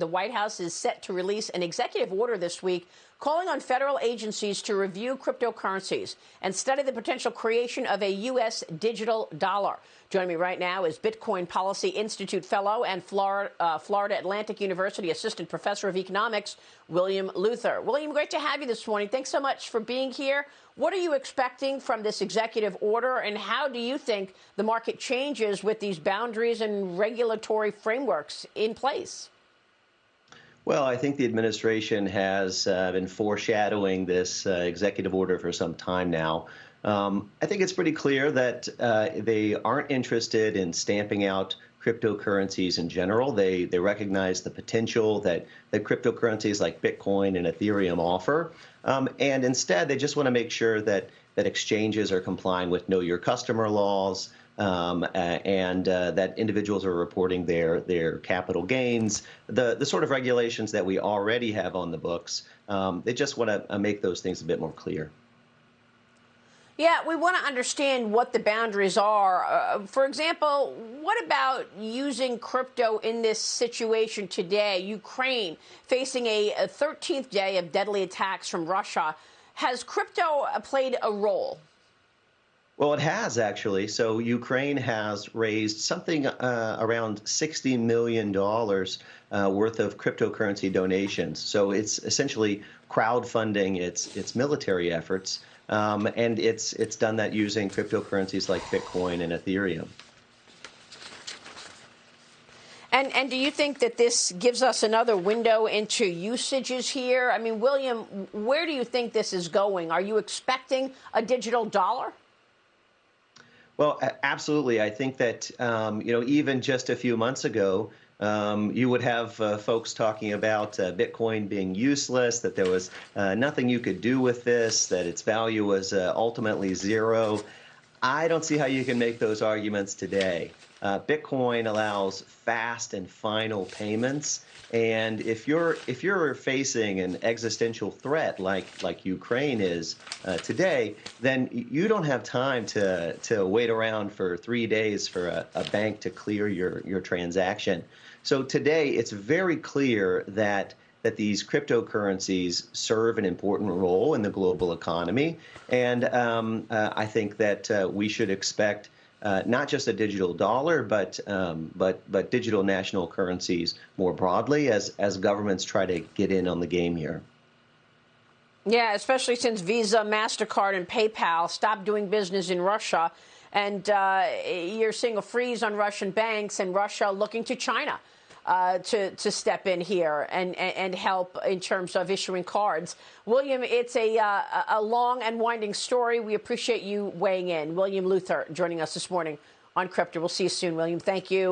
the White House is set to release an executive order this week calling on federal agencies to review cryptocurrencies and study the potential creation of a U.S. digital dollar. Joining me right now is Bitcoin Policy Institute Fellow and Florida Atlantic University Assistant Professor of Economics, William Luther. William, great to have you this morning. Thanks so much for being here. What are you expecting from this executive order, and how do you think the market changes with these boundaries and regulatory frameworks in place? Well, I think the administration has been foreshadowing this executive order for some time now. I think it's pretty clear that they aren't interested in stamping out cryptocurrencies in general. They recognize the potential that cryptocurrencies like Bitcoin and Ethereum offer. And instead, they just want to make sure that exchanges are complying with Know Your Customer laws, and that individuals are reporting their capital gains, the sort of regulations that we already have on the books. They just want to make those things a bit more clear. Yeah, we want to understand what the boundaries are. For example, what about using crypto in this situation today? Ukraine facing a 13th day of deadly attacks from Russia. Has crypto played a role? Well, it has, actually. So Ukraine has raised something around $60 million worth of cryptocurrency donations. So it's essentially crowdfunding its military efforts. And it's done that using cryptocurrencies like Bitcoin and Ethereum. And do you think that this gives us another window into usages here? I mean, William, where do you think this is going? Are you expecting a digital dollar? Well, absolutely. I think that, even just a few months ago, you would have folks talking about Bitcoin being useless, that there was nothing you could do with this, that its value was ultimately zero. I don't see how you can make those arguments today. Bitcoin allows fast and final payments, and if you're facing an existential threat like Ukraine is today, then you don't have time to wait around for 3 days for a bank to clear your transaction. So today, it's very clear that these cryptocurrencies serve an important role in the global economy, and I think that we should expect not just a digital dollar, but digital national currencies more broadly as governments try to get in on the game here. Yeah, especially since Visa, MasterCard, and PayPal stopped doing business in Russia. And you're seeing a freeze on Russian banks, and Russia looking to China to step in here and help in terms of issuing cards. William, it's a long and winding story. We appreciate you weighing in. William Luther joining us this morning on Crypto. We'll see you soon, William. Thank you.